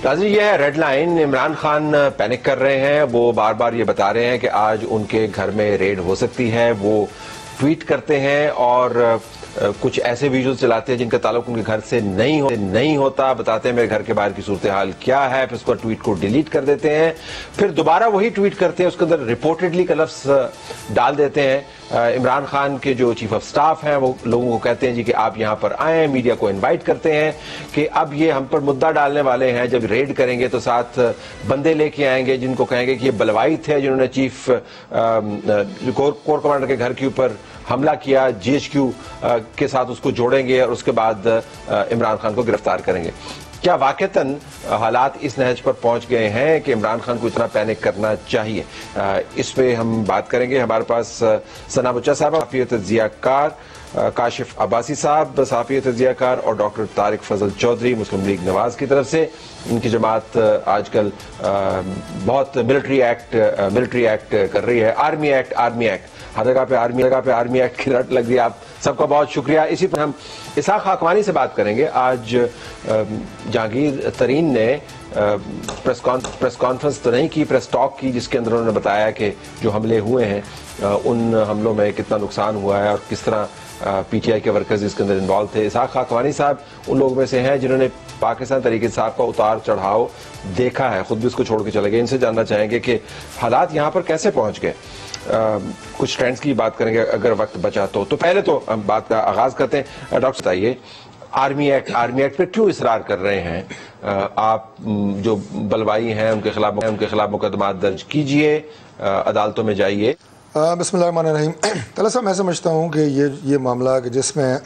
नाज़रीन, ये है red line. Imran Khan panic कर रहे हैं। वो बार बार ये बता रहे हैं कि आज उनके घर में रेड हो सकती है। वो ट्वीट करते हैं और कुछ ऐसे विजुअल चलाते हैं जिनका ताल्लुक उनके घर से नहीं होता। बताते हैं मेरे घर के बाहर की सूरत हाल क्या है, फिर उसको ट्वीट को डिलीट कर देते हैं, फिर दोबारा वही ट्वीट करते हैं, उसके अंदर रिपोर्टेडली का लफ्ज़ डाल देते हैं। इमरान खान के जो चीफ ऑफ स्टाफ हैं वो लोगों को कहते हैं जी कि आप यहाँ पर आएँ, मीडिया को इन्वाइट करते हैं कि अब ये हम पर मुद्दा डालने वाले हैं, जब रेड करेंगे तो साथ बंदे लेके आएंगे जिनको कहेंगे कि ये बलवाइत है जिन्होंने चीफ कोर कमांडर के घर के ऊपर हमला किया, जीएचक्यू के साथ उसको जोड़ेंगे और उसके बाद इमरान खान को गिरफ्तार करेंगे। क्या वाकईतन हालात इस नहज पर पहुंच गए हैं कि इमरान खान को इतना पैनिक करना चाहिए? इस पे हम बात करेंगे। हमारे पास सना बुच्चा साहब, सहाफ़ी तज़कियाकार, काशिफ अब्बासी साहब, सहाफ़ी तज़कियाकार, और डॉक्टर तारिक फजल चौधरी, मुस्लिम लीग नवाज की तरफ से। इनकी जमात आजकल बहुत मिलिट्री एक्ट कर रही है। आर्मी एक्ट हर जगह पे आर्मी एक्ट की रट लग रही है। आप सबका बहुत शुक्रिया। इसी पर हम इसाक खाकवानी से बात करेंगे। आज जहांगीर तरीन ने प्रेस कॉन्फ्रेंस तो नहीं की, प्रेस टॉक की, जिसके अंदर उन्होंने बताया कि जो हमले हुए हैं उन हमलों में कितना नुकसान हुआ है और किस तरह पीटीआई के वर्कर्स इसके अंदर इन्वॉल्व थे। इसाक खाकवानी साहब उन लोगों में से हैं जिन्होंने पाकिस्तान तहरीक इंसाफ का उतार चढ़ाव देखा है, खुद भी उसको छोड़ के चले गए। इनसे जानना चाहेंगे कि हालात यहाँ पर कैसे पहुँच गए। कुछ ट्रेंड्स की बात करेंगे अगर वक्त बचा तो पहले तो हम बात का आगाज करते हैं। डॉक्टर बताइए, आर्मी एक्ट पे क्यों इसरार कर रहे हैं आप? जो बलवाई हैं उनके खिलाफ मुकदमा दर्ज कीजिए, अदालतों में जाइए। बिस्मिल्लाहिर्रहमानिर्रहीम। तला साहब, मैं समझता हूँ कि ये मामला कि जिसमें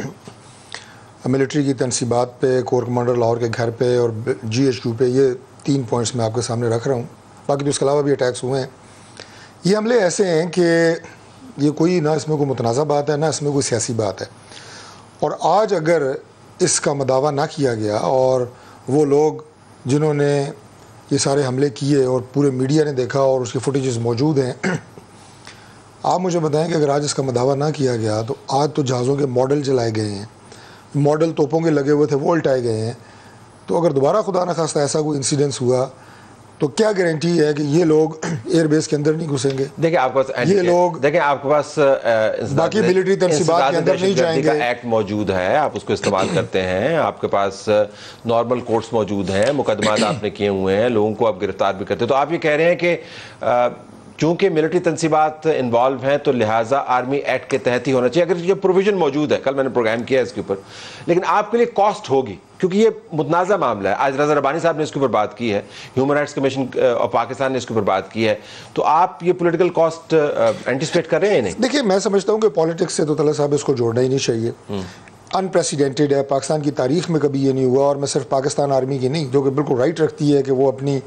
मिलिट्री की तनसीबात पे, कोर कमांडर लाहौर के घर पे और जीएचक्यू पे, ये 3 पॉइंट्स मैं आपके सामने रख रहा हूँ। बाकी तो इसके अलावा भी अटैक्स हुए हैं। ये हमले ऐसे हैं कि ये कोई ना इसमें कोई मुतनाज़ा बात है, ना इसमें कोई सियासी बात है। और आज अगर इसका मदावा ना किया गया और वो लोग जिन्होंने ये सारे हमले किए और पूरे मीडिया ने देखा और उसकी फुटेजेस मौजूद हैं, आप मुझे बताएं कि अगर आज इसका मदावा ना किया गया तो आज तो जहाज़ों के मॉडल जलाए गए हैं, मॉडल तोपों के लगे हुए थे वो उल्टाए गए हैं। तो अगर दोबारा खुदा न खास्ता ऐसा कोई इंसिडेंस हुआ तो क्या गारंटी है कि ये लोग एयरबेस के अंदर नहीं घुसेंगे? देखिए आपके पास बाकी मिलिट्री तनसीबात के अंदर नहीं जाएंगे। एक्ट मौजूद है, आप उसको इस्तेमाल करते हैं। आपके पास नॉर्मल कोर्ट्स मौजूद हैं, मुकदमा आपने किए हुए हैं, लोगों को आप गिरफ्तार भी करते हैं। तो आप ये कह रहे हैं कि चूंकि मिलिट्री तनसीबात इन्वॉल्व हैं तो लिहाजा आर्मी एक्ट के तहत ही होना चाहिए। अगर ये प्रोविजन मौजूद है, कल मैंने प्रोग्राम किया है इसके ऊपर, लेकिन आपके लिए कॉस्ट होगी क्योंकि ये मुतनाज़ा मामला है। आज रज़ा रब्बानी साहब ने इसके ऊपर बात की है, human rights commission of Pakistan ने इसके ऊपर बात की है। तो आप ये पॉलिटिकल कॉस्ट एंटिसिपेट कर रहे हैं? नहीं, देखिए, मैं समझता हूँ कि पॉलिटिक्स से तो तला साहब इसको जोड़ना ही नहीं चाहिए। अनप्रेसिडेंटेड है, पाकिस्तान की तारीख में कभी ये नहीं हुआ। और मैं सिर्फ पाकिस्तान आर्मी की नहीं, जो कि बिल्कुल राइट रखती है कि वो अपनी,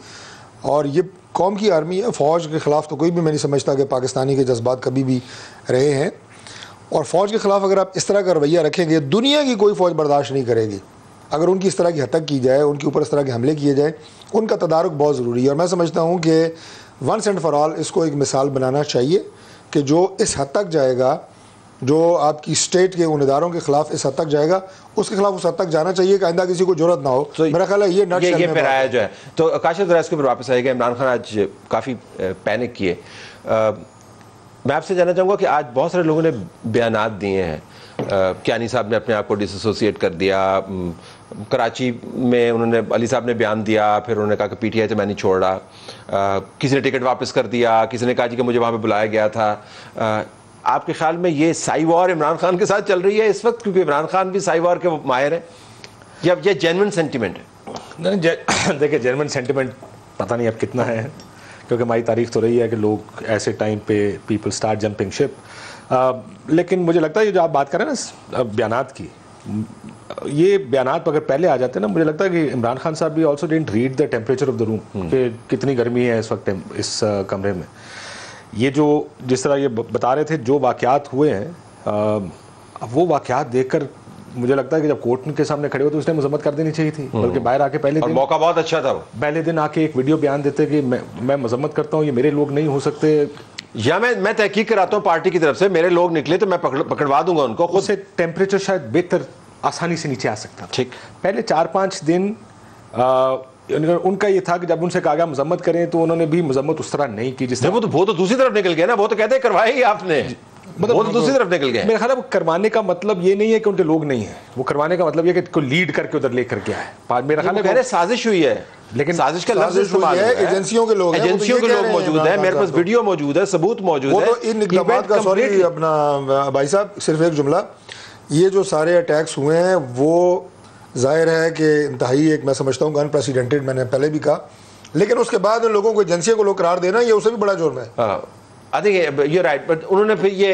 और ये कौम की आर्मी है, फ़ौज के ख़िलाफ़ तो कोई भी मैं नहीं समझता कि पाकिस्तानी के जज्बात कभी भी रहे हैं। और फ़ौज के ख़िलाफ़ अगर आप इस तरह का रवैया रखेंगे, दुनिया की कोई फ़ौज बर्दाश्त नहीं करेगी। अगर उनकी इस तरह की हतक की जाए, उनके ऊपर इस तरह के हमले किए जाए, उनका तदारुक बहुत ज़रूरी है। और मैं समझता हूँ कि वंस एंड फॉर ऑल इसको एक मिसाल बनाना चाहिए कि जो इस हद तक जाएगा, जो आपकी स्टेट के उन इदारों के खिलाफ इस हद तक जाएगा, उसके खिलाफ उस हद तक जाना चाहिए कि आइंदा किसी को जरूरत ना हो। तो मेरा ख्याल है ये फिर आया जो है। तो काशिफ ज़रा इसके ऊपर वापस आएगा। इमरान खान आज काफ़ी पैनिक किए। मैं आपसे जानना चाहूँगा कि आज बहुत सारे लोगों ने बयानात दिए हैं। कियानी साहब ने अपने आप को डिसोसिएट कर दिया, कराची में उन्होंने, अली साहब ने बयान दिया, फिर उन्होंने कहा कि पीटीआई तो मैं नहीं छोड़ रहा। किसी ने टिकट वापस कर दिया, किसी ने कहा जी कि मुझे वहाँ पे बुलाया गया था। आपके ख्याल में ये साई वॉर इमरान खान के साथ चल रही है इस वक्त, क्योंकि इमरान खान भी साई वॉर के माहिर है, या ये जेन्युइन सेंटिमेंट है? नहीं, देखिए, जेन्युइन सेंटिमेंट पता नहीं अब कितना है, क्योंकि हमारी तारीख तो रही है कि लोग ऐसे टाइम पे पीपल स्टार्ट जंपिंग शिप। लेकिन मुझे लगता है ये जो आप बात करें ना बयानात की, ये बयानात अगर पहले आ जाते हैं ना, मुझे लगता है कि इमरान खान साहब भी also didn't read the temperature of the room कि कितनी गर्मी है इस वक्त इस कमरे में। ये जो जिस तरह ये बता रहे थे जो वाक़यात हुए हैं, वो वाक़यात देखकर मुझे लगता है कि जब कोर्ट के सामने खड़े होते उसने मजम्मत कर देनी चाहिए थी, बल्कि बाहर आके पहले दिन, मौका बहुत अच्छा था, पहले दिन आके एक वीडियो बयान देते कि मैं मजम्मत करता हूँ, ये मेरे लोग नहीं हो सकते, या मैं तहकीक कराता हूँ पार्टी की तरफ से, मेरे लोग निकले तो मैं पकड़वा दूंगा उनको। उससे टेम्परेचर शायद बेहतर आसानी से नीचे आ सकता था। ठीक, पहले 4-5 दिन उनका ये था कि जब उनसे कहा गया मजम्मत करें तो उन्होंने भी मजम्मत उस तरह नहीं की जिस तरह वो तो दूसरी तरफ निकल गया ना, वो तो कहते हैं करवाए ही आपने, मतलब वो तो दूसरी तरफ निकल गए। मेरा ख्याल है वो करवाने का मतलब ये नहीं है कि उनके लोग नहीं है, वो करवाने का मतलब ये कि कोई लीड करके उधर लेकर के आए। मेरा ख्याल है साजिश हुई है, लेकिन साजिश का लफ्ज इस्तेमाल है, एजेंसियों के लोग मौजूद है, मेरे पास वीडियो मौजूद है, सबूत मौजूद है। तो इन इक़दामात का, सॉरी अपना भाई साहब सिर्फ एक जुमला, ये जो सारे अटैक्स हुए हैं वो जाहिर है कि इंतहाई एक मैं समझता हूँ अनप्रेसिडेंटेड, मैंने पहले भी कहा, लेकिन उसके बाद उन लोगों को एजेंसियों को लोग करार देना ये उससे भी बड़ा जुर्म है। I think you right, but उन्होंने फिर ये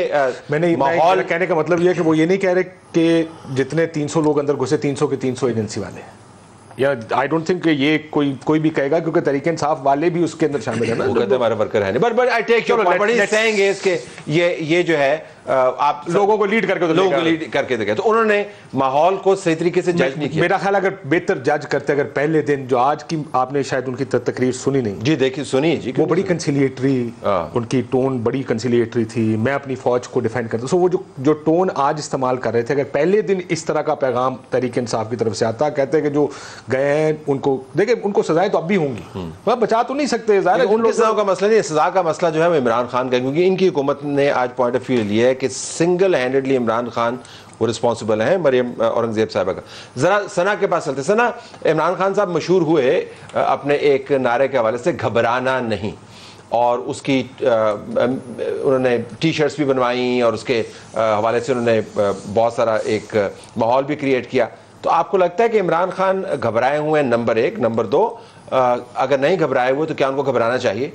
मैंने माहौल कहने का मतलब ये है कि वो ये नहीं कह रहे कि जितने 300 लोग अंदर घुसे 300 के 300 एजेंसी वाले हैं, या आई डोंट थिंक ये कोई भी कहेगा, क्योंकि तहरीक इंसाफ वाले भी उसके अंदर शामिल है ना, वो कहते हैं हमारे वर्कर है नहीं, but I take your point, saying is के ये जो है आप लोगों को लीड करके देखे, तो उन्होंने माहौल को सही तरीके से जज नहीं किया। मेरा ख्याल अगर बेहतर जज करते, अगर पहले दिन जो आज की आपने शायद उनकी तकरीर सुनी नहीं जी, देखिए सुनी जी, वो बड़ी कंसिलिएटरी, उनकी टोन बड़ी कंसिलिएटरी थी, मैं अपनी फौज को डिफेंड करता, सो वो जो टोन आज इस्तेमाल कर रहे थे, अगर पहले दिन इस तरह का पैगाम तहरीक इंसाफ की तरफ से आता, कहते हैं कि जो गए हैं उनको देखिए, उनको सजाएं तो अब भी होंगी, वह बचा तो नहीं सकते, उनकी सजा का मसला नहीं, सजा का मसला जो है वो इमरान खान का, क्योंकि इनकी हुकूमत ने आज पॉइंट ऑफ व्यू लिया है कि सिंगल हैंडेडली इमरान खान वो रिस्पॉन्सिबल हैं मरियम औरंगजेब साहिबा का। जरा सना के पास चलते। सना, इमरान खान साहब मशहूर हुए अपने एक नारे के हवाले से, घबराना नहीं, और उसकी उन्होंने टी शर्ट्स भी बनवाई और उसके हवाले से उन्होंने बहुत सारा एक माहौल भी क्रिएट किया। तो आपको लगता है कि इमरान खान घबराए हुए हैं, नंबर एक? नंबर दो, अगर नहीं घबराए हुए तो क्या उनको घबराना चाहिए?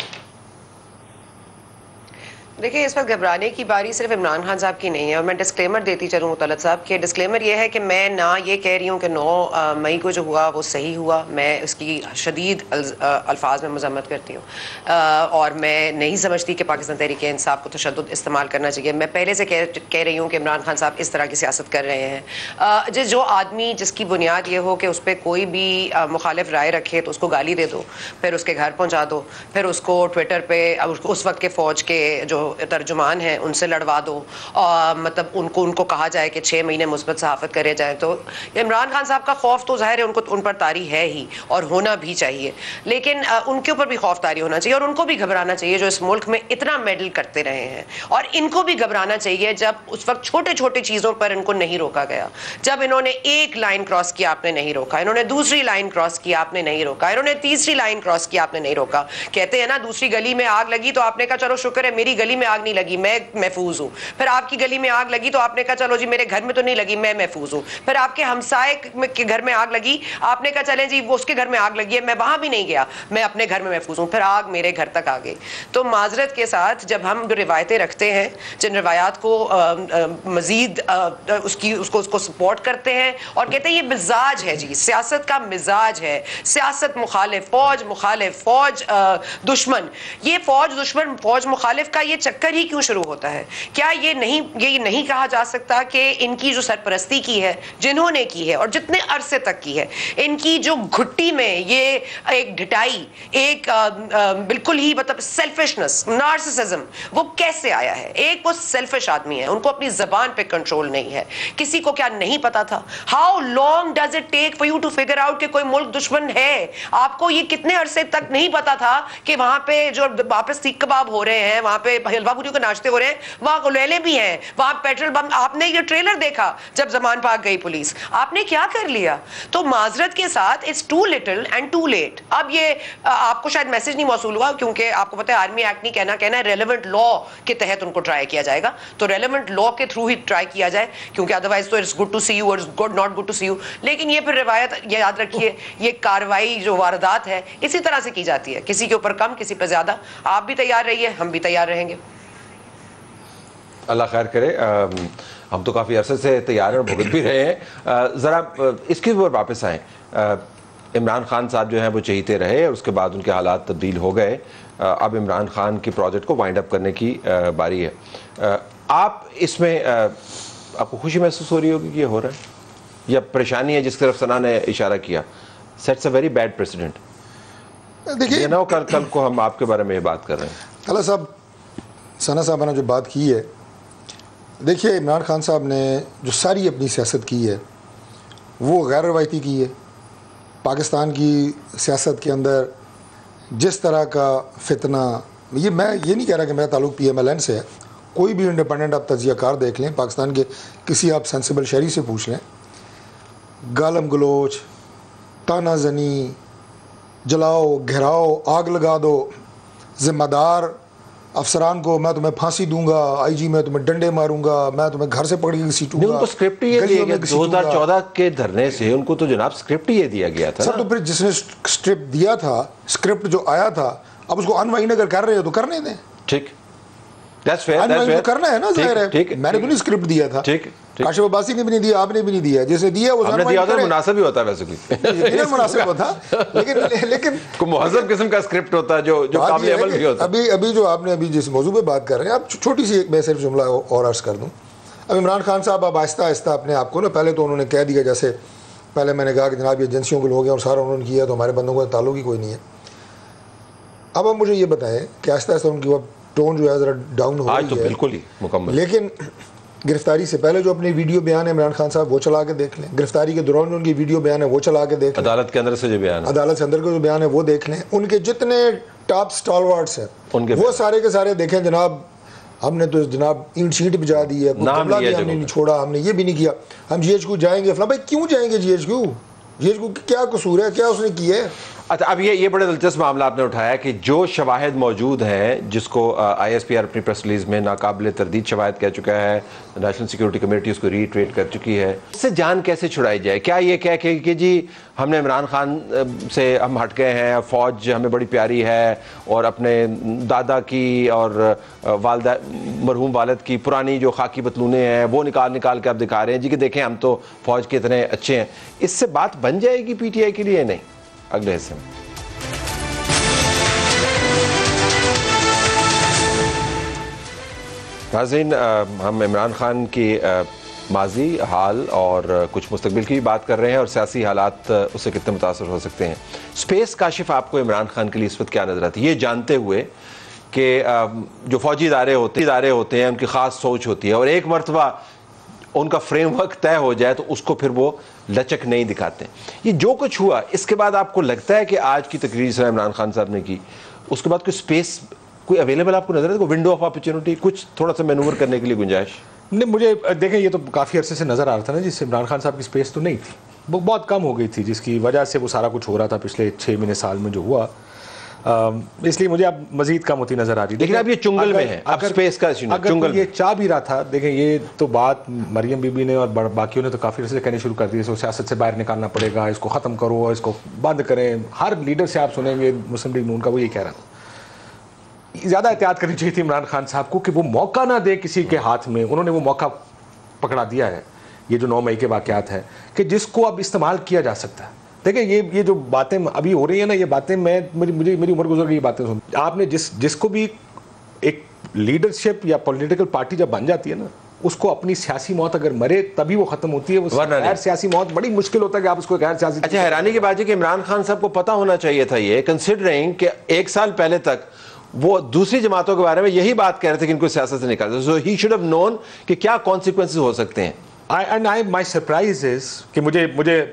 देखिए, इस वक्त घबराने की बारी सिर्फ इमरान खान साहब की नहीं है, और मैं डिस्क्लेमर देती चलूँ मुतलत साहब के। डिस्क्लेमर ये है कि मैं ना ये कह रही हूँ कि 9 मई को जो हुआ वो सही हुआ, मैं उसकी शदीद अल्फाज में मजम्मत करती हूँ, और मैं नहीं समझती कि पाकिस्तान तहरीक इंसाफ को तशद्दुद इस्तेमाल करना चाहिए। मैं पहले से कह रही हूँ कि इमरान खान साहब इस तरह की सियासत कर रहे हैं। जो आदमी जिसकी बुनियाद ये हो कि उस पर कोई भी मुखालिफ राय रखे तो उसको गाली दे दो, फिर उसके घर पहुँचा दो, फिर उसको ट्विटर पर उस वक्त के फ़ौज के जो तर्जुमान हैं उनसे लड़वा दो, मतलब उनको कहा जाए कि 6 महीने मुस्बत सहाफत करे जाए। तो इमरान खान साहब का खौफ तो ज़ाहिर है उनको उन पर तारी है ही, और होना भी चाहिए, लेकिन उनके ऊपर भी खौफ तारी होना चाहिए, और उनको भी घबराना चाहिए जो इस मुल्क में इतना मेडल करते रहे हैं, और इनको भी घबराना चाहिए जब उस वक्त छोटे छोटे चीज़ों पर इनको नहीं रोका गया। जब इन्होंने एक लाइन क्रॉस किया आपने नहीं रोका, इन्होंने दूसरी लाइन क्रॉस किया आपने नहीं रोका, इन्होंने तीसरी लाइन क्रॉस किया आपने नहीं रोका। कहते हैं ना, दूसरी गली में आग लगी तो आपने कहा चलो शुक्र है मेरी गली में आग नहीं लगी, मैं महफूज हूँ। फिर आपकी गली में आग लगी तो आपने कहा चलो जी मेरे घर में तो नहीं लगी, मैं महफूज हूँ। फिर आपके हमसाए के घर में आग लगी, आपने कहा चले जी वो उसके घर में आग लगी है, मैं वहां भी नहीं गया, मैं अपने घर में महफूज हूँ। फिर आग मेरे घर तक आ गई। तो माजरत के साथ जब हम रिवायतें रखते हैं, जिन रिवायात को मजीद उसको सपोर्ट करते हैं और कहते हैं ये मिजाज है जी, सियासत का मिजाज है, सियासत मुखालिफ, फौज दुश्मन, ये फौज दुश्मन फौज मुखालिफ का ये चक्कर ही क्यों शुरू होता है? क्या ये नहीं कहा जा सकता कि इनकी जो सरपरस्ती की है, जिन्होंने की है और जितने अरसे तक की है, इनकी जो घुट्टी में ये एक ढिटाई, एक बिल्कुल ही मतलब सेल्फिशनेस, नार्सिसिज्म, वो कैसे आया है? एक वो सेल्फिश आदमी है, उनको अपनी जबान पे कंट्रोल नहीं है। किसी को क्या नहीं पता था? How long does it take for you to figure out कि कोई मुल्क दुश्मन है? आपको ये कितने अरसे तक नहीं पता था कि वहां पे जो वापस सीख कबाब हो रहे हैं, वहां पे हलवा पूरी के नाश्ते हो रहे हैं, वहां गुलेले भी हैं, वहां पेट्रोल बम, आपने ये ट्रेलर देखा जब जमान पाक गई पुलिस, आपने क्या कर लिया? तो माजरत के साथ it's too little and too late. अब ये आपको शायद मैसेज नहीं मौसूल हुआ, क्योंकि आपको पता है आर्मी एक्ट नहीं कहना है, रेलेवेंट लॉ के तहत उनको ट्राई किया जाएगा, तो रेलेवेंट लॉ के थ्रू ही ट्राई किया जाए, क्योंकि अदरवाइज तो it's good to see you और it's good not good to see you. लेकिन ये फिर रिवायत याद रखिए, ये कार्रवाई जो वारदात है इसी तरह से की जाती है, किसी के ऊपर कम किसी पर ज्यादा। आप भी तैयार रहिए, हम भी तैयार रहेंगे। अल्लाह खैर करे। हम तो काफ़ी अरसे से तैयार हैं और भुगत भी रहे हैं। ज़रा इसके ऊपर वापस आएँ। इमरान खान साहब जो हैं वो चहीते रहे, उसके बाद उनके हालात तब्दील हो गए। अब इमरान खान के प्रोजेक्ट को वाइंड अप करने की बारी है। आप इसमें आपको खुशी महसूस हो रही होगी कि ये हो रहा है, या परेशानी है जिस तरफ सना ने इशारा किया? Sets a very bad president. देखिए ना, कल को हम आपके बारे में ये बात कर रहे हैं। तला साहब, सना साहब ने जो बात की है, देखिए इमरान खान साहब ने जो सारी अपनी सियासत की है वो गैर रवायती की है। पाकिस्तान की सियासत के अंदर जिस तरह का फितना, ये मैं ये नहीं कह रहा कि मेरा ताल्लुक PMLN से है, कोई भी इंडिपेंडेंट आप तजियाकार देख लें, पाकिस्तान के किसी आप सेंसिबल शहरी से पूछ लें, गालम गलोच, ताना जनी, जलाओ, घेराओ, आग लगा दो, ज़िम्मेदार अफसरान को मैं तुम्हें फांसी दूंगा, IG मैं तुम्हें डंडे मारूंगा, मैं तुम्हें घर से पकड़ के घसीटूंगा। उनको स्क्रिप्ट ये दिया गया 2014 के धरने से, उनको तो जनाब स्क्रिप्ट ये दिया गया था सर। तो फिर जिसने स्क्रिप्ट दिया था, स्क्रिप्ट जो आया था, अब उसको अनवाइन अगर कर रहे हो तो करने दें। ठीक, दैट्स फेयर, अनवाइन तो करना है ना, जाहिर है। ठीक, मैंने तो नहीं स्क्रिप्ट दिया था। ठीक, काशिफ अब्बासी ने भी नहीं दिया, आपने भी नहीं दिया, जिसने दिया वो मुनासिब ही होता है वैसे भी मुनासिब होता, लेकिन कोई मुहज़्ज़ब किस्म का स्क्रिप्ट होता है जो काबिल अमल भी होता है। अभी जो आपने अभी जिस मौजू पे बात कर रहे हैं, आप छोटी सी एक मैं सिर्फ जुमला और अर्ज कर दूं। अब इमरान खान साहब अब आहिस्ता आहिस्ता अपने आप को ना, पहले तो उन्होंने कह दिया, जैसे पहले मैंने कहा कि जनाब ये एजेंसियों के लोग हैं और सारा उन्होंने किया तो हमारे बंदों का ताल्लुक ही कोई नहीं है। अब आप मुझे ये बताएं कि आहिस्ता आहिस्ता उनकी टोन जो है ज़रा डाउन हो रही है, बिल्कुल ही मुकम्मल। लेकिन गिरफ्तारी से पहले जो अपने वीडियो बयान है इमरान खान साहब वो चला के देख लें, गिरफ्तारी के दौरान उनकी वीडियो बयान है वो चला के देख लें, अदालत के अंदर से जो बयान है, अदालत से अंदर के जो बयान है वो देख लें, उनके जितने टॉप स्टॉलवर्ड्स हैं उनके वो सारे के सारे देखें। जनाब हमने तो जनाब ईंट शीट भिजा दी है, हमने नहीं छोड़ा, हमने ये भी नहीं किया, हम GHQ जाएंगे। भाई क्यों जाएंगे GHQ? क्या कसूर है, क्या उसने किया है? अच्छा, अब ये बड़ा दिलचस्प मामला आपने उठाया कि जो शवाहिद मौजूद हैं, जिसको ISPR अपनी प्रेस रिलीज में नाकाबिले तरदीद शवाहिद कह चुका है, नेशनल सिक्योरिटी कमेटी उसको रीट्रेट कर चुकी है, इससे जान कैसे छुड़ाई जाए? क्या ये कह के कि जी हमने इमरान खान से हम हट गए हैं, फ़ौज हमें बड़ी प्यारी है और अपने दादा की और वालदा मरहूम वालिद की पुरानी जो खाकी बतलूने हैं वो निकाल के आप दिखा रहे हैं जी कि देखें हम तो फ़ौज के इतने अच्छे हैं, इससे बात बन जाएगी PTI के लिए? नहीं। अगले हिस्से में नाज़रीन, हम इमरान खान की माजी, हाल और कुछ मुस्तकबिल की भी बात कर रहे हैं और सियासी हालात उससे कितने मुतासर हो सकते हैं। स्पेस काशिफ आपको इमरान खान के लिए इस वक्त क्या नजर आती है, ये जानते हुए कि जो फौजी इदारे होते हैं उनकी ख़ास सोच होती है और एक मरतबा उनका फ्रेमवर्क तय हो जाए तो उसको फिर वो लचक नहीं दिखाते। ये जो कुछ हुआ इसके बाद आपको लगता है कि आज की तकरीर जिस इमरान खान साहब ने की उसके बाद कोई स्पेस कोई अवेलेबल आपको नजर है, कोई विंडो ऑफ अपॉर्चुनिटी, कुछ थोड़ा सा मैनूवर करने के लिए गुंजाइश? नहीं, मुझे देखें ये तो काफ़ी अरसे से नज़र आ रहा था ना, जिससे इमरान खान साहब की स्पेस तो नहीं थी, वो बहुत कम हो गई थी, जिसकी वजह से वो सारा कुछ हो रहा था पिछले 6 महीने साल में जो हुआ, इसलिए मुझे अब मजीद कम होती नजर आ रही। लेकिन अब ये चुंगल में है, अब स्पेस का अगर ये चाह भी रहा था, देखें ये तो बात मरियम बीबी ने और बाकियों ने तो काफ़ी अर्से कहनी शुरू कर दी, इसको सियासत से बाहर निकालना पड़ेगा, इसको ख़त्म करो, इसको बंद करें। हर लीडर से आप सुनेंगे मुस्लिम लीग नून का वो ये कह रहा था। ज़्यादा एहतियात करनी चाहिए थी इमरान खान साहब को कि वो मौका ना दे किसी के हाथ में। उन्होंने वो मौका पकड़ा दिया है, ये जो 9 मई के वाक़यात है कि जिसको अब इस्तेमाल किया जा सकता है। देखिए ये जो बातें अभी हो रही है ना, ये बातें मेरी उम्र गुजर गई, ये बातें सुन आपने जिसको भी एक लीडरशिप या पॉलिटिकल पार्टी जब बन जाती है ना, उसको अपनी सियासी मौत अगर मरे तभी वो खत्म होती है, वो गैर सियासी मौत बड़ी मुश्किल होता है कि आप उसको गैर सियासी। अच्छा, हैरानी की बात है कि इमरान खान साहब को पता होना चाहिए था ये, कंसिडरिंग कि 1 साल पहले तक वो दूसरी जमातों के बारे में यही बात कह रहे थे कि इनको सियासत से निकाल, सो ही शुड हैव नोन कि क्या कॉन्सिक्वेंसेस हो सकते हैं। माई सरप्राइज इज कि मुझे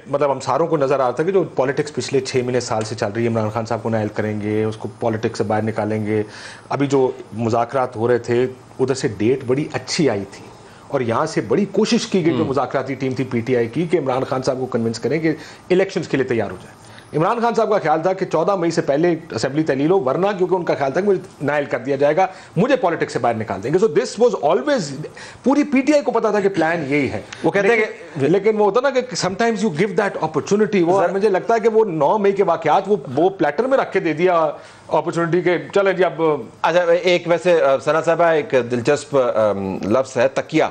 मतलब हम सारों को नज़र आता है कि जो पॉलिटिक्स पिछले 6 महीने साल से चल रही है, इमरान खान साहब को नायल करेंगे, उसको पॉलिटिक्स से बाहर निकालेंगे। अभी जो मुज़ाकरात हो रहे थे उधर से डेट बड़ी अच्छी आई थी और यहाँ से बड़ी कोशिश की गई जो मुज़ाकराती टीम थी PTI की कि इमरान खान साहब को कन्विंस करें कि इलेक्शंस के लिए तैयार हो जाए। इमरान खान साहब का ख्याल था कि 14 मई से पहले असेंबली तहलील हो, वरना क्योंकि उनका ख्याल था कि मुझे नायल कर दिया जाएगा, मुझे पॉलिटिक्स से बाहर निकाल देंगे। सो दिस वाज ऑलवेज, पूरी PTI को पता था कि प्लान यही है। वो कहते हैं कि लेकिन वो होता ना कि sometimes you give that opportunity. वो मुझे लगता है कि वो 9 मई के वाकयात वो प्लेटर में रख के दे दिया अपॉर्चुनिटी के, चलें जी अब। अच्छा, एक वैसे सना साहबा एक दिलचस्प लफ्ज़ है तकिया।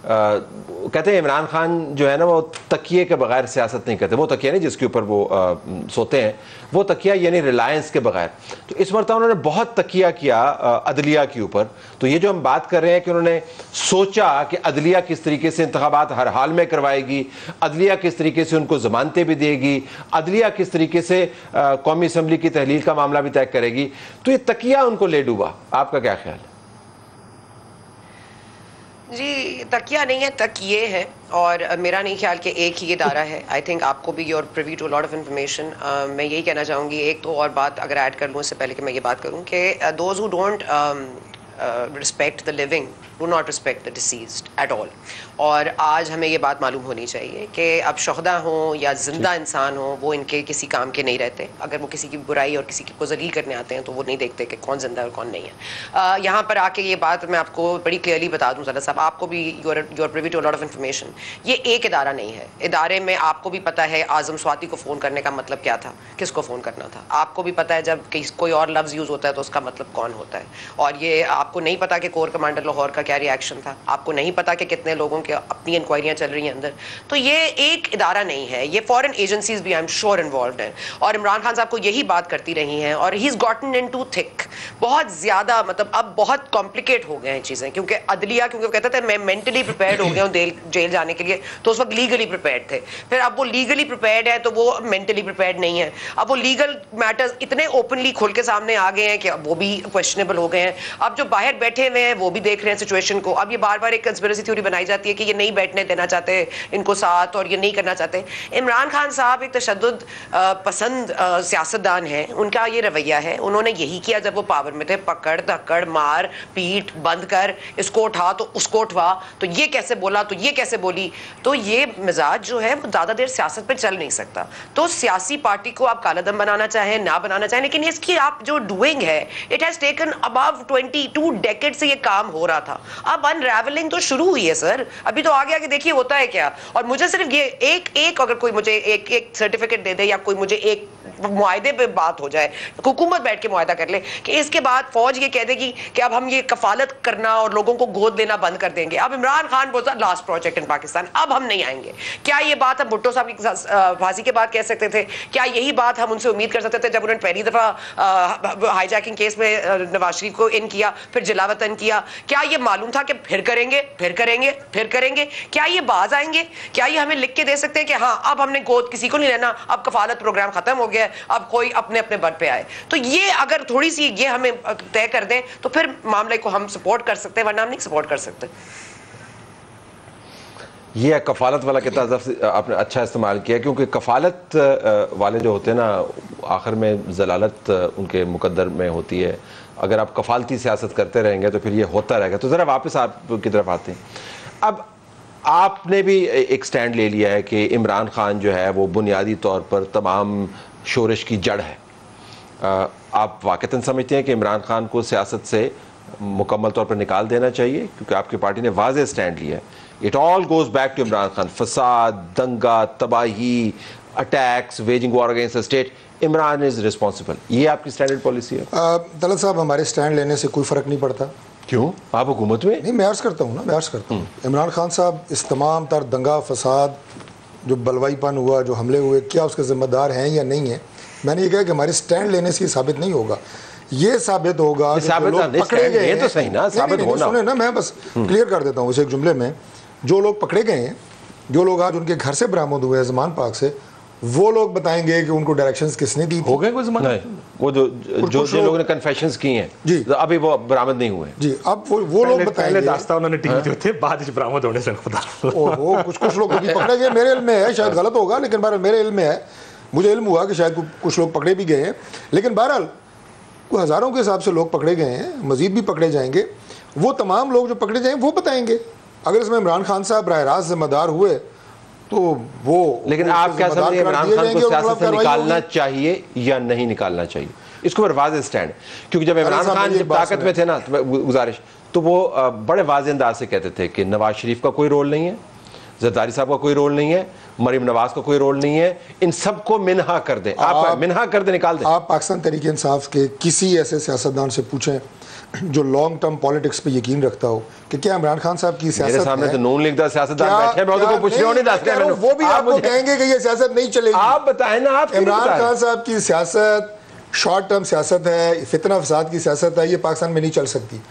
कहते हैं इमरान खान जो है ना वो तकिए के बगैर सियासत नहीं करते। वो तकिया नहीं जिसके ऊपर वो सोते हैं, वो तकिया यानी रिलायंस के बगैर। तो इस मरतबा उन्होंने बहुत तकिया किया अदलिया के ऊपर। तो ये जो हम बात कर रहे हैं कि उन्होंने सोचा कि अदलिया किस तरीके से इंतखाबात हर हाल में करवाएगी, अदलिया किस तरीके से उनको जमानतें भी देगी, अदलिया किस तरीके से कौमी असम्बली की तहलील का मामला भी तय करेगी, तो ये तकिया उनको ले डूबा। आपका क्या ख्याल है? जी तकिया नहीं है, तकिए है, और मेरा नहीं ख्याल कि एक ही इदारा है। आई थिंक आपको भी you're privy to lot of information. मैं यही कहना चाहूँगी, एक तो और बात अगर ऐड कर लूँ इससे पहले कि मैं ये बात करूँ कि those who don't respect the living do not respect the deceased at all। और आज हमें ये बात मालूम होनी चाहिए कि अब शुहदा हों या जिंदा इंसान हों, वो इनके किसी काम के नहीं रहते। अगर वो किसी की बुराई और किसी को जलील करने आते हैं तो वो नहीं देखते कि कौन जिंदा है और कौन नहीं है। यहाँ पर आके ये बात मैं आपको बड़ी क्लियरली बता दूँ तलत साहब, आपको भी you're privy to lot of information, ये एक इदारा नहीं है। इदारे में आपको भी पता है आजम स्वाति को फ़ोन करने का मतलब क्या था, किसको फ़ोन करना था। आपको भी पता है जब कोई और लफ्ज़ यूज़ होता है तो उसका मतलब कौन होता है। और ये आपको नहीं पता कि कोर कमांडर लाहौर का क्या रिएक्शन था, आपको नहीं पता कि कितने लोगों के अपनी इंक्वायरियां चल रही हैं अंदर। तो ये एक इदारा नहीं है, ये फॉरेन एजेंसीज भी आई एम श्योर इन्वॉल्व हैं। और इमरान खान साहब को यही बात करती रही हैं और he is gotten in too thick, बहुत ज्यादा, मतलब अब बहुत कॉम्प्लिकेट हो गए हैं चीजें, क्योंकि अदलिया, क्योंकि वो कहते थे मैं मेंटली प्रिपेयर्ड हो गया हूँ जेल जाने के लिए, तो उस वक्त लीगली प्रिपेयर्ड थे। फिर अब वो लीगली प्रिपेयर्ड है तो वो मेंटली प्रिपेयर्ड नहीं है। अब वो लीगल मैटर्स इतने ओपनली खुल के सामने आ गए हैं कि वो भी क्वेश्चनेबल हो गए हैं। अब जो बाहर बैठे हुए हैं वो भी देख रहे हैं सिचुएशन को। अब ये बार बार एक कंस्पिरेसी थ्योरी बनाई जाती है कि ये नहीं बैठने देना चाहते इनको साथ और ये नहीं करना चाहते। इमरान खान साहब एक तशद्दुद पसंद सियासतदान है, उनका ये रवैया है। उन्होंने यही किया जब वो पावर में थे, पकड़ धक्कड़ मार पीट बंद कर, इसको उठा तो उसको उठवा, तो ये कैसे बोला तो ये कैसे बोली। तो ये मिजाज जो है वो ज़्यादा देर सियासत पे चल नहीं सकता। तो सियासी पार्टी को आप कालादम बनाना चाहें ना बनाना चाहें, लेकिन इसकी आप जो डूइंग है, it has taken above 22 decade से ये काम हो रहा था। अब अनरेवलिंग तो शुरू हुई है सर, अभी तो आगे आगे देखिए होता है क्या। और मुझे सिर्फ ये एक अगर कोई मुझे एक सर्टिफिकेट दे दे या कोई मुझे एक मुआहदे पे बात हो जाए, हुकूमत बैठ के मुआहदा कर ले कि इसके बाद फौज ये कह देगी कि अब हम ये कफालत करना और लोगों को गोद लेना बंद कर देंगे। अब इमरान खान बोलता लास्ट प्रोजेक्ट इन पाकिस्तान, अब हम नहीं आएंगे। क्या ये बात हम भुट्टो साहब की फांसी के बाद कह सकते थे? क्या यही बात हम उनसे उम्मीद कर सकते थे जब उन्होंने पहली दफा हाईजैकिंग केस में नवाज शरीफ को इन किया, फिर जलावतन किया? क्या ये मालूम था कि फिर करेंगे फिर करेंगे फिर करेंगे? क्या ये बाज आएंगे? क्या ये हमें लिख के दे सकते हैं कि हाँ अब हमने गोद किसी को नहीं लेना, अब कफालत प्रोग्राम खत्म हो गया, अब कोई अपने अपने बल पे आए? तो ये अगर थोड़ी सी ये हमें तय कर दें तो फिर मामले को हम सपोर्ट कर सकते हैं, वरना हम नहीं सपोर्ट कर सकते। ये कफालत वाला कितना आपने अच्छा इस्तेमाल किया, क्योंकि कफालत वाले जो होते हैं ना, आखिर में जलालत उनके मुकद्दर में होती है। अगर आप कफालती सियासत करते रहेंगे तो फिर ये होता रहेगा। तो ज़रा वापस आपकी तरफ आते हैं। अब आपने भी एक स्टैंड ले लिया है कि इमरान खान जो है वो बुनियादी तौर पर तमाम शोरश की जड़ है। आप वाक़तन समझते हैं कि इमरान खान को सियासत से मुकम्मल तौर पर निकाल देना चाहिए? क्योंकि आपकी पार्टी ने वाज़ेह स्टैंड लिया है, it all goes back to Imran Khan. फसाद, दंगा, तबाही, attacks, waging war against the state, Imran is responsible. ये आपकी स्टैंडर्ड पॉलिसी है? तलत साहब, हमारे स्टैंड लेने से कोई फ़र्क नहीं पड़ता। क्यों? आप हुकूमत में नहीं, मैं अर्ज़ करता हूँ ना, मैं अर्ज़ करता हूँ इमरान खान साहब इस तमाम तर दंगा फसाद जो बलवाईपन हुआ, जो हमले हुए, क्या उसके ज़िम्मेदार हैं या नहीं है? मैंने ये कहा कि हमारे स्टैंड लेने से ये साबित नहीं होगा। ये साबित होगा कि जो लोग पकड़े गए हैं, तो सही ना, साबित होना। सुने ना, मैं बस क्लियर कर देता हूँ उसे एक जुमले में। जो लोग पकड़े गए हैं, जो लोग आज उनके घर से बरामद हुए हैं ज़मान पार्क से, वो लोग बताएंगे कि उनको डायरेक्शंस किसने दी। हो गए कोई ज़मानत? वो जो लोगों ने कन्फेशंस की हैं जी, अभी वो बरामद नहीं हुए जी। अब वो लोग बताएंगे। दास्तान उन्होंने टीवी जो थे बाद में बरामद होने से पता। वो कुछ लोग अभी पकड़े गए, मेरे इल्म में है, शायद गलत होगा लेकिन बहरहाल मेरे इल्म में है, मुझे इल्म हुआ कि शायद कुछ लोग पकड़े भी गए हैं, लेकिन बहरहाल हज़ारों के हिसाब से लोग पकड़े गए हैं, मज़ीद भी पकड़े जाएंगे। वो तमाम लोग जो पकड़े जाएंगे वो बताएंगे। अगर इसमें इमरान खान साहब राह रास्त जिम्मेदार हुए तो वो, लेकिन आप क्या समझते हैं इमरान खान को सियासत से निकालना चाहिए या नहीं निकालना चाहिए? इसको पर वाज़ेह स्टैंड, क्योंकि जब इमरान खान जब ताकत में थे ना, गुजारिश तो वो बड़े वाज़ेह अंदाज से कहते थे कि नवाज शरीफ का कोई रोल नहीं है, जरदारी साहब का कोई रोल नहीं है, मरीम नवाज का कोई रोल नहीं है, इन सबको मिन्हा कर दें। आप मिन्हा कर दें, निकाल दें। आप पाकिस्तान तहरीक इंसाफ के किसी ऐसे सियासतदान से पूछें जो लॉन्ग टर्म पॉलिटिक्स पे यकीन रखता हो कि क्या इमरान खान साहब की सियासत, मेरे सामने तो नून लीग दा सियासतदान बैठे हैं, मैं उनको पूछ रहा हूं, नहीं दस रहे, वो भी आपको कहेंगे कि ये सियासत नहीं चलेगी। आप बताएं ना, आप इमरान खान साहब की सियासत शॉर्ट टर्म सियासत है, फितना फसाद की सियासत है, ये पाकिस्तान में नहीं चल सकती।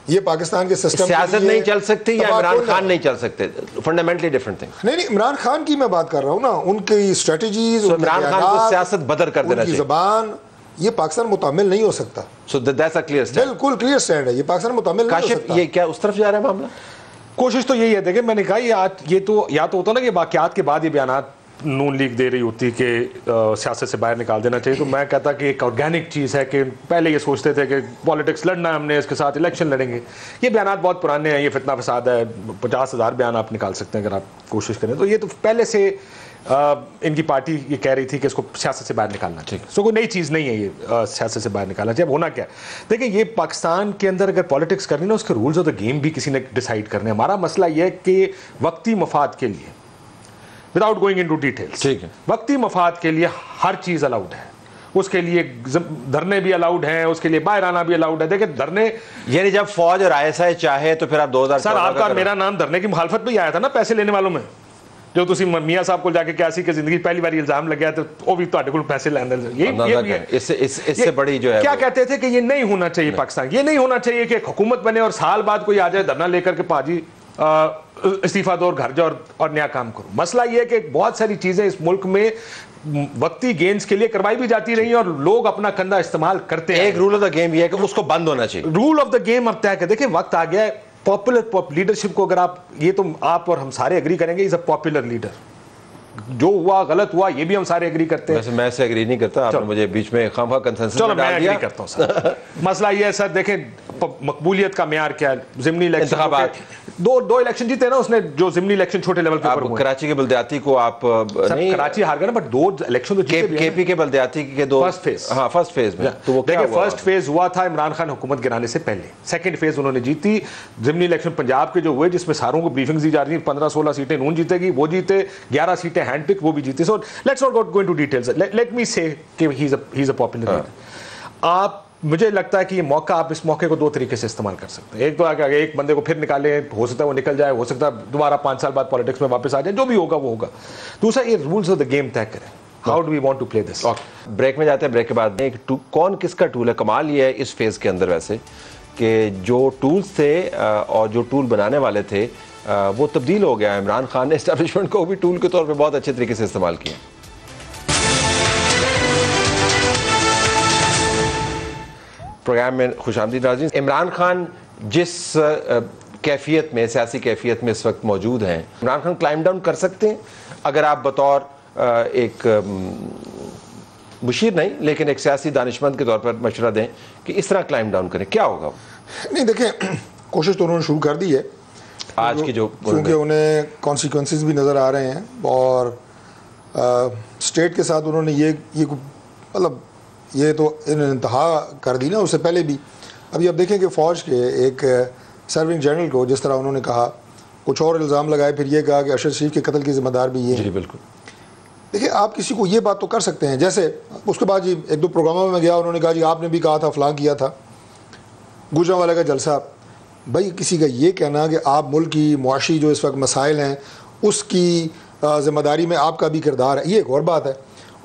ये पाकिस्तान के सिस्टम सियासत नहीं चल सकती या इमरान खान नहीं चल सकते, फंडामेंटली डिफरेंट थिंग। नहीं, इमरान खान की मैं बात कर रहा हूँ ना, उनकी स्ट्रेटजीज, इमरान खान को सियासत बदर कर देना चाहिए, ज़बान, ये पाकिस्तान मुतामिल नहीं हो सकता। So that's a clear stand, बिल्कुल क्लियर स्टैंड है, ये पाकिस्तान मुतामिल नहीं हो सकता। ये क्या उस तरफ जा रहा है मामला? कोशिश तो यही है, देखिए मैंने कहा ये तो या तो होता ना कि वाकयात के बाद ये बयानात नून लीग दे रही होती कि सियासत से बाहर निकाल देना चाहिए, तो मैं कहता कि एक ऑर्गेनिक चीज़ है कि पहले ये सोचते थे कि पॉलिटिक्स लड़ना है हमने, इसके साथ इलेक्शन लड़ेंगे। ये बयानात बहुत पुराने हैं, ये फितना फसाद है, 50,000 बयान आप निकाल सकते हैं अगर आप कोशिश करें। तो ये तो पहले से इनकी पार्टी ये कह रही थी कि इसको सियासत से बाहर निकालना चाहिए। सो कोई नई चीज़ नहीं है ये सियासत से बाहर निकालना चाहिए। अब होना क्या है, देखिए ये पाकिस्तान के अंदर अगर पॉलिटिक्स करनी ना, उसके रूल्स ऑफ द गेम भी किसी ने डिसाइड करने। हमारा मसला ये है कि वक्ती मफाद के लिए, विदाउट गोइंग इनटू डिटेल्स, ठीक है, वक्ती मफाद के लिए हर चीज़ अलाउड है। उसके लिए धरने भी अलाउड हैं, उसके लिए बाहर आना भी अलाउड है। देखिए धरने, यानी जब फौज और ISI चाहे तो फिर आप 2000 सर आपका मेरा नाम धरने की मुखालफत भी आया था ना पैसे लेने वालों में, जो तुसी मियां साहब को जाके कैसी की जिंदगी पहली बार इल्जाम लग गया तो वो भी ਤੁਹਾਡੇ ਕੋਲ पैसे लेने। ये इससे बड़ी जो है क्या कहते थे कि ये नहीं होना चाहिए पाकिस्तान, ये नहीं होना चाहिए कि हुकूमत बने और साल बाद कोई आ जाए धरना लेकर के पाजी इस्तीफा दो और घर जाओ और नया काम करो। मसला ये है कि बहुत सारी चीजें इस मुल्क में वक्ती गेंस के लिए करवाई भी जाती रही और लोग अपना कंधा इस्तेमाल करते हैं। एक रूल ऑफ द गेम ये है कि उसको बंद होना चाहिए। रूल ऑफ द गेम अब तय कर, देखिए वक्त आ गया है पॉपुलर लीडरशिप को, अगर आप ये तो आप और हम सारे एग्री करेंगे, इज अ पॉपुलर लीडर। जो हुआ गलत हुआ ये भी हम सारे एग्री करते हैं। वैसे मैं से एग्री नहीं करता, आपने मुझे बीच में खामखा कंसेंसस में डाल दिया। करता हूं सर मसला ये है सर, देखें मकबूलियत का मेयार क्या है, ज़िमनी इलेक्शन दो इलेक्शन जीते ना उसने, जो ज़िमनी इलेक्शन छोटे लेवल पे हुए। कराची के बल्दियाती को आप नहीं, कराची हार गए ना, बट 2 इलेक्शन तो जीते। केपी के बल्दियाती के 2 फर्स्ट फेज, हाँ फर्स्ट फेज में तो वो देखिए फर्स्ट फेज हुआ था इमरान खान हुकूमत गिराने से पहले, सेकंड फेज उन्होंने जीती। ज़िमनी इलेक्शन पंजाब के जो हुए जिसमें सारों को ब्रीफिंग दी जा रही थी, 15-16 सीटें नून जीतेगी, वो जीते, 11 सीटें हैंड पिक, वो भी जीती। So let's not go into details. Let me say कि he's a popular leader. आप मुझे लगता है कि ये मौका, आप इस मौके को 2 तरीके से इस्तेमाल कर सकते हैं। एक तो आगे एक बंदे को फिर निकाले, हो सकता है वो निकल जाए, हो सकता है दोबारा 5 साल बाद पॉलिटिक्स में वापस आ जाए, जो भी होगा वो होगा। दूसरा ये रूल्स ऑफ द गेम तय करें, how do we want to play this. Break में जाते हैं, ब्रेक के बाद एक कौन किसका टूल है। कमाल ये है इस फेज के अंदर वैसे कि जो टूल्स थे और जो टूल बनाने वाले थे वो तब्दील हो गया है। इमरान खान ने एस्टैब्लिशमेंट को भी टूल के तौर पे बहुत अच्छे तरीके से इस्तेमाल किया। प्रोग्राम में खुशामदीद नाज़रीन। इमरान खान जिस कैफियत में, सियासी कैफियत में इस वक्त मौजूद हैं, इमरान खान क्लाइम डाउन कर सकते हैं? अगर आप बतौर एक मुशीर नहीं लेकिन एक सियासी दानिशमंद के तौर पर मशवरा दें कि इस तरह क्लाइम डाउन करें, क्या होगा? नहीं देखें, कोशिश तो उन्होंने शुरू कर दी है आज की जो, क्योंकि उन्हें कॉन्सिक्वेंसेस भी नज़र आ रहे हैं और स्टेट के साथ उन्होंने ये मतलब ये तो इंतहा कर दी ना उससे पहले भी। अभी अब देखें कि फ़ौज के एक सर्विंग जनरल को जिस तरह उन्होंने कहा, कुछ और इल्ज़ाम लगाए, फिर ये कहा कि अरशद शरीफ के कत्ल की ज़िम्मेदार भी ये है। जी बिल्कुल। देखिए आप किसी को ये बात तो कर सकते हैं, जैसे उसके बाद जी 1-2 प्रोग्रामों में गया, उन्होंने कहा जी आपने भी कहा था, फलां किया था, गुजरांवाला का जलसा। भाई किसी का ये कहना कि आप मुल्क की मुआशी जो इस वक्त मसाइल हैं उसकी ज़िम्मेदारी में आपका भी किरदार है, ये एक और बात है।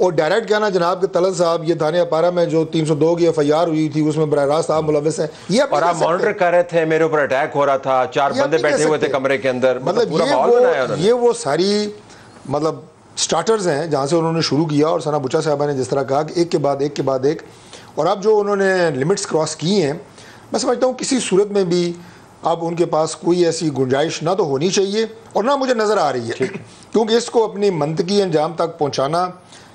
और डायरेक्ट कहना जनाब के तलत साहब ये थाने अपारा में जो 302 की FIR हुई थी उसमें बराह रास्त आप मुलविस हैं, ये और आप मॉनिटर कर रहे थे, मेरे ऊपर अटैक हो रहा था, 4 बंदे बैठे हुए थे कमरे के अंदर, मतलब ये वो सारी मतलब स्टार्टर्स हैं जहाँ से उन्होंने शुरू किया। और सना बुचा साहबा ने जिस तरह कहा कि एक के बाद एक और अब जो उन्होंने लिमिट्स क्रॉस की हैं, मैं समझता हूँ किसी सूरत में भी अब उनके पास कोई ऐसी गुंजाइश ना तो होनी चाहिए और ना मुझे नज़र आ रही है, क्योंकि इसको अपनी मंतकी अंजाम तक पहुँचाना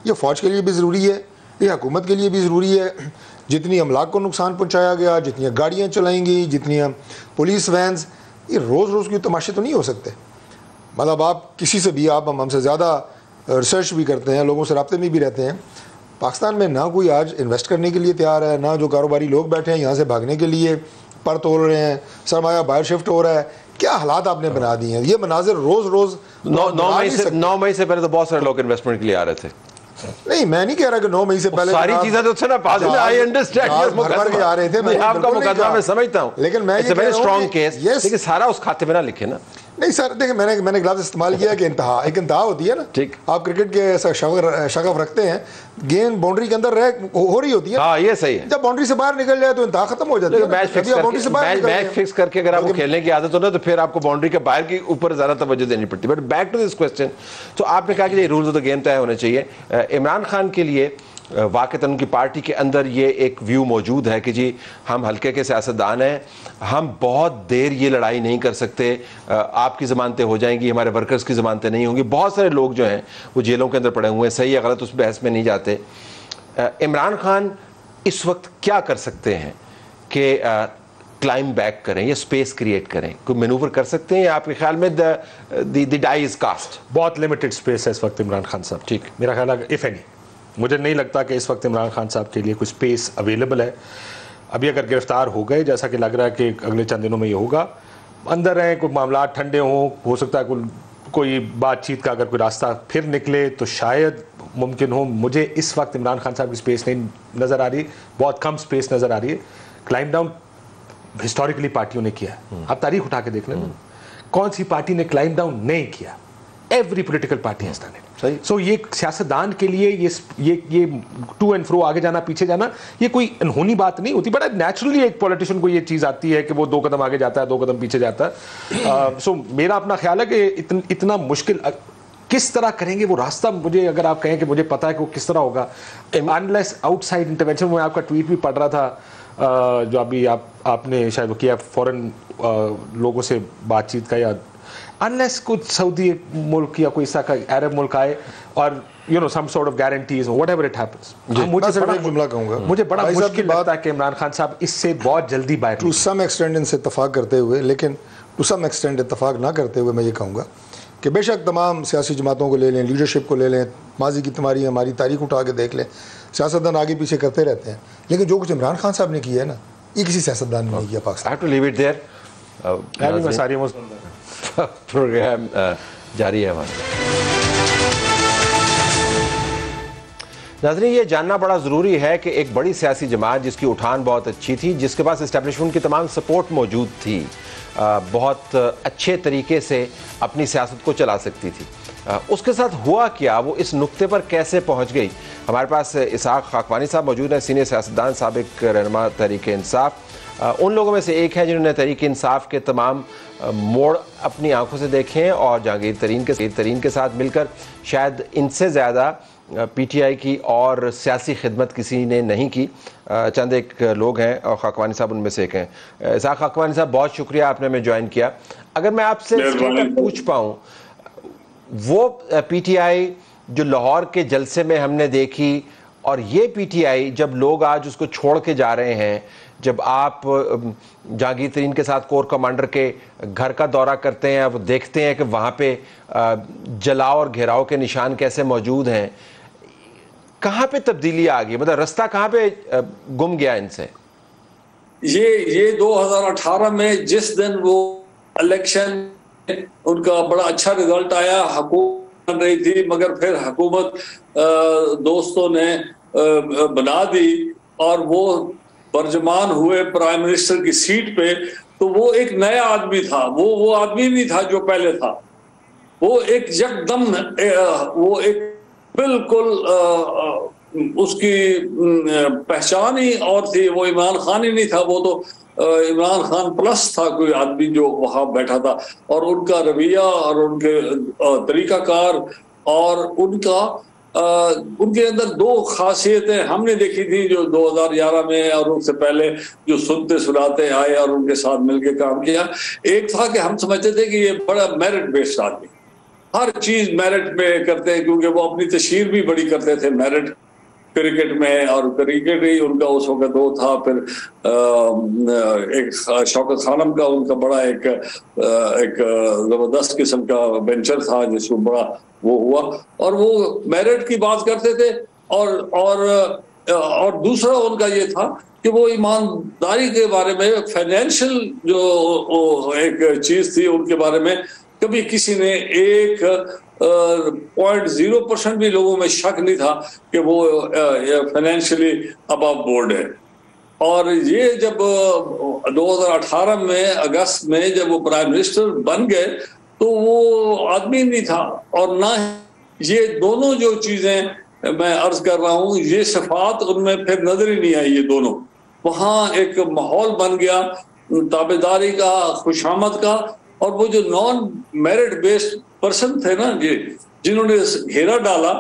ये फ़ौज के लिए भी ज़रूरी है, ये हुकूमत के लिए भी ज़रूरी है। जितनी अमलाक को नुकसान पहुँचाया गया, जितनी गाड़ियाँ चलाएंगी, जितनी पुलिस वैन्स, ये रोज़ रोज़ के तमाशे तो नहीं हो सकते। मतलब आप किसी से भी, आप हमसे ज़्यादा रिसर्च भी करते हैं, लोगों से राब्ते में भी रहते हैं, पाकिस्तान में ना कोई आज इन्वेस्ट करने के लिए तैयार है, ना जो कारोबारी लोग बैठे हैं यहाँ से भागने के लिए पर तोड़ रहे हैं, सरमाया बाहर शिफ्ट हो रहा है। क्या हालात आपने बना दिए हैं, ये मनाजिर रोज़ रोज़। 9 मई से पहले तो बहुत सारे लोग इन्वेस्टमेंट के लिए आ रहे थे। नहीं मैं नहीं कह रहा कि 9 मई से पहले सारी चीजें तो आई अंडरस्टैंड आ रहे थे, मैं आपका मुकदमा मैं समझता हूँ, लेकिन मैं ये वेरी स्ट्रांग केस, लेकिन सारा उस खाते में ना लिखे ना। नहीं सर देखिए, मैंने लफ्ज़ इस्तेमाल किया कि इंतहा, एक इंतहा होती है ना। ठीक, आप क्रिकेट के ऐसा शगफ रखते हैं, गेंद बाउंड्री के अंदर हो रही होती है। हाँ ये सही है, जब बाउंड्री से बाहर निकल जाए तो इंतहा खत्म हो जाती है। मैच फिक्स करके अगर आपको खेलने की आदत हो ना तो फिर आपको बाउंड्री के बाहर के ऊपर ज्यादा तवज्जो देनी पड़ती है। But back to this question, तो आपने कहा कि रूल्स ऑफ द गेम तय होने चाहिए। इमरान खान के लिए वाकईतन उनकी पार्टी के अंदर ये एक व्यू मौजूद है कि जी हम हल्के के सियासतदान हैं, हम बहुत देर ये लड़ाई नहीं कर सकते, आपकी ज़मानतें हो जाएंगी, हमारे वर्कर्स की ज़मानतें नहीं होंगी। बहुत सारे लोग जो हैं वो जेलों के अंदर पड़े हुए हैं, सही या गलत उस बहस में नहीं जाते। इमरान खान इस वक्त क्या कर सकते हैं कि क्लाइम बैक करें या स्पेस क्रिएट करें, कोई मैनूवर कर सकते हैं? आपके ख्याल में द डाई इज कास्ट? बहुत लिमिटेड स्पेस है इस वक्त इमरान खान साहब। ठीक, मेरा ख्याल है इफ एनी, मुझे नहीं लगता कि इस वक्त इमरान खान साहब के लिए कोई स्पेस अवेलेबल है। अभी अगर गिरफ्तार हो गए, जैसा कि लग रहा है कि अगले चंद दिनों में ये होगा, अंदर रहें, कोई मामला ठंडे हों, हो सकता है कोई बातचीत का अगर कोई रास्ता फिर निकले तो शायद मुमकिन हो। मुझे इस वक्त इमरान खान साहब की स्पेस नहीं नज़र आ रही, बहुत कम स्पेस नज़र आ रही है। क्लाइम डाउन हिस्टोरिकली पार्टियों ने किया है, आप तारीख उठा के देख लें, कौन सी पार्टी ने क्लाइम डाउन नहीं किया? Every political party has done it. So ये सियासतदान के लिए ये टू एंड फ्रो, आगे जाना पीछे जाना, ये कोई अनहोनी बात नहीं होती, बट नेचुरली एक पॉलिटिशियन को ये चीज़ आती है कि वो 2 कदम आगे जाता है, 2 कदम पीछे जाता है। सो मेरा अपना ख्याल है कि इतना मुश्किल किस तरह करेंगे वो रास्ता, मुझे अगर आप कहें कि मुझे पता है कि वो किस तरह होगा, अनलेस आउटसाइड इंटरवेंशन। मैं आपका ट्वीट भी पढ़ रहा था जो अभी आपने शायद वो किया, फॉरेन लोगों से बातचीत का, या अनलेस कुछ सऊदी मुल्क या कोई ऐसा का अरब मुल्क आए और some sort of guarantees whatever it happens, मुझे बड़ा मुश्किल लगता है कि इमरान खान साहब इससे बहुत जल्दी बाहर, टू सम एक्सटेंड इनसे इत्तफाक करते हुए, लेकिन टू सम एक्सटेंड इत्तफाक ना करते हुए मैं ये कहूँगा कि बेशक तमाम सियासी जमातों को ले लें, लीडरशिप को ले लें, माजी की हमारी तारीख उठा के देख लें, सियासतदान आगे पीछे करते रहते हैं, लेकिन जो कुछ इमरान खान साहब ने किया है ना, ये किसी सियासतदान ने नहीं किया पाकिस्तान। प्रोग्राम जारी है हमारा। नाज़रीन, ये जानना बड़ा ज़रूरी है कि एक बड़ी सियासी जमात जिसकी उठान बहुत अच्छी थी, जिसके पास इस्टेब्लिशमेंट की तमाम सपोर्ट मौजूद थी, बहुत अच्छे तरीके से अपनी सियासत को चला सकती थी, उसके साथ हुआ क्या, वो इस नुक्ते पर कैसे पहुंच गई? हमारे पास इसहाक खाकवानी साहब मौजूद हैं, सीनियर सियासतदान, साबिक रहनुमा तहरीक इंसाफ। उन लोगों में से एक है जिन्होंने तहरीक इंसाफ के तमाम मोड़ अपनी आंखों से देखे हैं और जहांगीर तरीन के साथ मिलकर शायद इनसे ज़्यादा पीटीआई की और सियासी खिदमत किसी ने नहीं की। चंद एक लोग हैं और खाकवानी साहब उनमें से एक हैं। इसहाक खाकवानी साहब, बहुत शुक्रिया आपने हमें ज्वाइन किया। अगर मैं आपसे पूछ पाऊँ, वो पीटीआई जो लाहौर के जलसे में हमने देखी और ये पीटीआई जब लोग आज उसको छोड़ के जा रहे हैं, जब आप जहांगीर तरीन के साथ कोर कमांडर के घर का दौरा करते हैं, वो देखते हैं कि वहाँ पे जलाव और घेराव के निशान कैसे मौजूद हैं, कहाँ पे तब्दीली आ गई? मतलब रास्ता कहाँ पे गुम गया इनसे? ये 2018 में जिस दिन वो इलेक्शन उनका बड़ा अच्छा रिजल्ट आया, हुकूमत बन रही थी, मगर फिर हुकूमत दोस्तों ने बना दी और वो बर्जमान हुए प्राइम मिनिस्टर की सीट पे, तो वो एक नया आदमी था, वो आदमी नहीं था जो पहले था। वो एक यकदम वो एक बिल्कुल उसकी पहचान ही और थी, वो इमरान खान ही नहीं था, वो तो इमरान खान प्लस था कोई आदमी जो वहां बैठा था। और उनका रवैया और उनके तरीकाकार और उनके अंदर 2 खासियतें हमने देखी थी जो 2011 में और उससे पहले जो सुनते सुनाते आए और उनके साथ मिलकर काम किया। एक था कि हम समझते थे कि ये बड़ा मेरिट बेस्ड आदमी, हर चीज मेरिट में करते हैं, क्योंकि वो अपनी तशहीर भी बड़ी करते थे मेरिट क्रिकेट में, और क्रिकेट ही उनका उस वक्त वो था। फिर एक शौकत खानम का उनका बड़ा एक जबरदस्त किस्म का वेंचर था जिसमें बड़ा वो हुआ, और वो मेरिट की बात करते थे। और दूसरा उनका ये था कि वो ईमानदारी के बारे में, फाइनेंशियल जो एक चीज थी उनके बारे में, कभी किसी ने 0.0% भी लोगों में शक नहीं था कि वो फाइनेंशियली अबव बोर्ड है। और ये जब 2018 में अगस्त में जब वो प्राइम मिनिस्टर बन गए तो वो आदमी नहीं था, और ना ये दोनों जो चीजें मैं अर्ज कर रहा हूँ, ये सिफात उनमें फिर नजर ही नहीं आई। ये दोनों, वहाँ एक माहौल बन गया ताबेदारी का, खुशामद का। और वो जो नॉन मेरिट बेस्ड पर्सन थे ना, जिन्होंने घेरा डाला,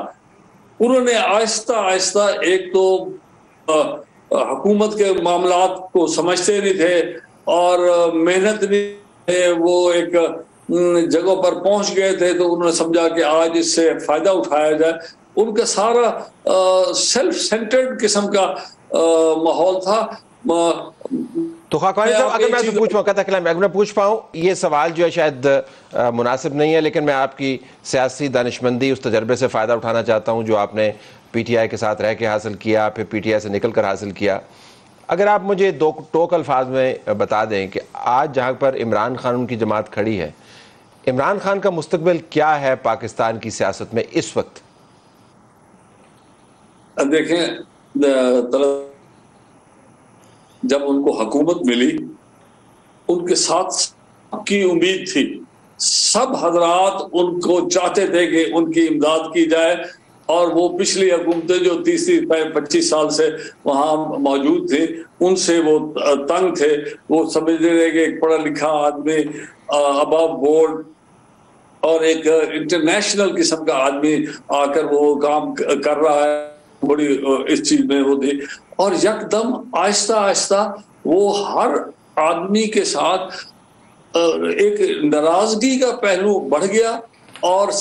उन्होंने आहिस्ता आहिस्ता एक तो हुकूमत के मामलात को समझते नहीं थे और मेहनत नहीं थे, वो एक जगह पर पहुंच गए थे तो उन्होंने समझा कि आज इससे फायदा उठाया जाए। उनका सारा सेल्फ सेंटर्ड किस्म का माहौल था। तो खाकवानी साहब, अगर मैं पूछ पाऊँ, ये सवाल जो है शायद मुनासिब नहीं है, लेकिन मैं आपकी सियासी दानिशमंदी, उस तजर्बे से फ़ायदा उठाना चाहता हूँ जो आपने पीटीआई के साथ रह के हासिल किया, फिर पीटीआई से निकल कर हासिल किया। अगर आप मुझे दो टोक अल्फाज में बता दें कि आज जहाँ पर इमरान खान उनकी जमात खड़ी है, इमरान खान का मुस्तकबिल क्या है पाकिस्तान की सियासत में इस वक्त? देखें, जब उनको हुकूमत मिली, उनके साथ की उम्मीद थी, सब हजरात उनको चाहते थे कि उनकी इमदाद की जाए, और वो पिछली हुकूमतें जो 30-25 साल से वहाँ मौजूद थी, उनसे वो तंग थे। वो समझते थे कि एक पढ़ा लिखा आदमी अबव बोर्ड और एक इंटरनेशनल किस्म का आदमी आकर वो काम कर रहा है, बड़ी इस चीज में वो थी। और यकदम आहिस्ता आहिस्ता वो हर आदमी के साथ एक नाराजगी का पहलू बढ़ गया। और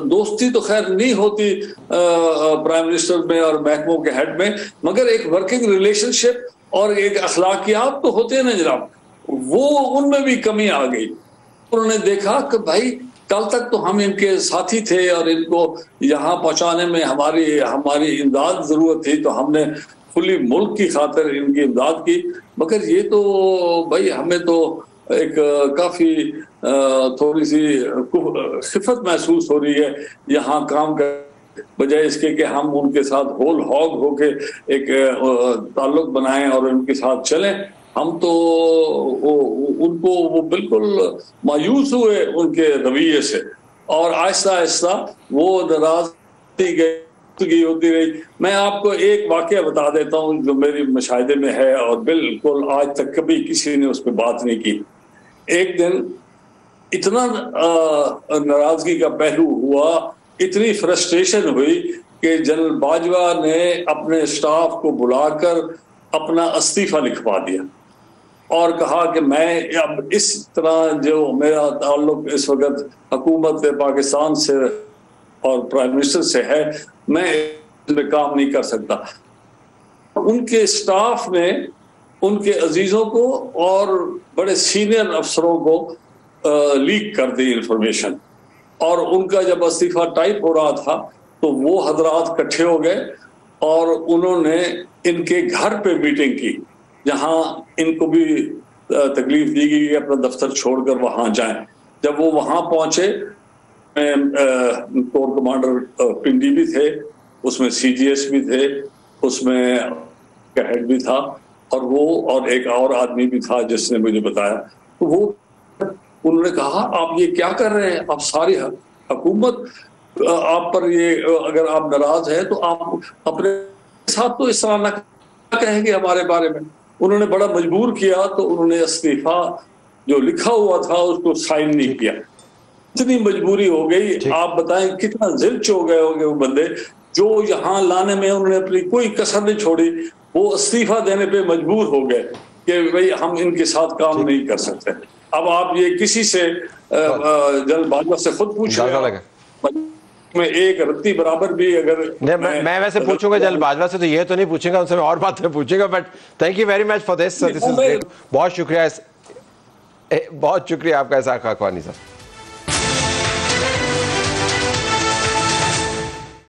दोस्ती तो खैर नहीं होती प्राइम मिनिस्टर में और महकमों के हेड में, मगर एक वर्किंग रिलेशनशिप और एक अखलाकियात तो होते हैं ना जनाब, वो उनमें भी कमी आ गई। उन्होंने देखा कि भाई कल तक तो हम इनके साथी थे और इनको यहाँ पहुंचाने में हमारी इमदाद जरूरत थी, तो हमने खुली मुल्क की खातिर इनकी इमदाद की, मगर ये तो भाई हमें तो एक काफी थोड़ी सी खिफत महसूस हो रही है यहाँ काम कर, बजाय इसके कि हम उनके साथ होल हॉग होके एक ताल्लुक बनाएं और उनके साथ चलें। हम तो उनको वो बिल्कुल मायूस हुए उनके रवैये से, और आहिस्ता आहिस्ता वो नाराजगी होती रही। मैं आपको एक वाकया बता देता हूँ जो मेरी मुशाहिदे में है और बिल्कुल आज तक कभी किसी ने उस पर बात नहीं की। एक दिन इतना नाराजगी का पहलू हुआ, इतनी फ्रस्ट्रेशन हुई कि जनरल बाजवा ने अपने स्टाफ को बुलाकर अपना इस्तीफा लिखवा दिया और कहा कि मैं अब इस तरह जो मेरा ताल्लुक इस वक्त हुकूमत पाकिस्तान से और प्राइम मिनिस्टर से है, मैं इसमें काम नहीं कर सकता। उनके स्टाफ ने उनके अजीजों को और बड़े सीनियर अफसरों को लीक कर दी इंफॉर्मेशन, और उनका जब इस्तीफा टाइप हो रहा था तो वो हजरात इकट्ठे हो गए और उन्होंने इनके घर पे मीटिंग की, जहां इनको भी तकलीफ दी गई कि अपना दफ्तर छोड़कर वहां जाएं। जब वो वहां पहुंचे, कोर कमांडर पिंडी भी थे, उसमें सीजीएस भी थे, उसमें हेड भी था, और वो और एक और आदमी भी था जिसने मुझे बताया। तो वो उन्होंने कहा आप ये क्या कर रहे हैं, आप सारी हुकूमत आप पर ये, अगर आप नाराज हैं तो आप अपने साथ तो इस तरह ना कहेंगे हमारे बारे में। उन्होंने बड़ा मजबूर किया तो उन्होंने इस्तीफा जो लिखा हुआ था उसको साइन नहीं किया। इतनी मजबूरी हो गई, आप बताएं कितना जिल्च हो गए होंगे वो बंदे, जो यहाँ लाने में उन्होंने अपनी कोई कसर नहीं छोड़ी। वो इस्तीफा देने पे मजबूर हो गए कि भाई हम इनके साथ काम नहीं कर सकते। अब आप ये किसी से जनरल बाजवा से खुद पूछ में एक रत्ती बराबर भी अगर मैं वैसे पूछूंगा जनरल बाजवा से, तो ये तो नहीं पूछेगा, उनसे मैं और बातें पूछेगा। But thank you very much for this, this is great. बहुत शुक्रिया आपका इसाक खाकवानी साहब।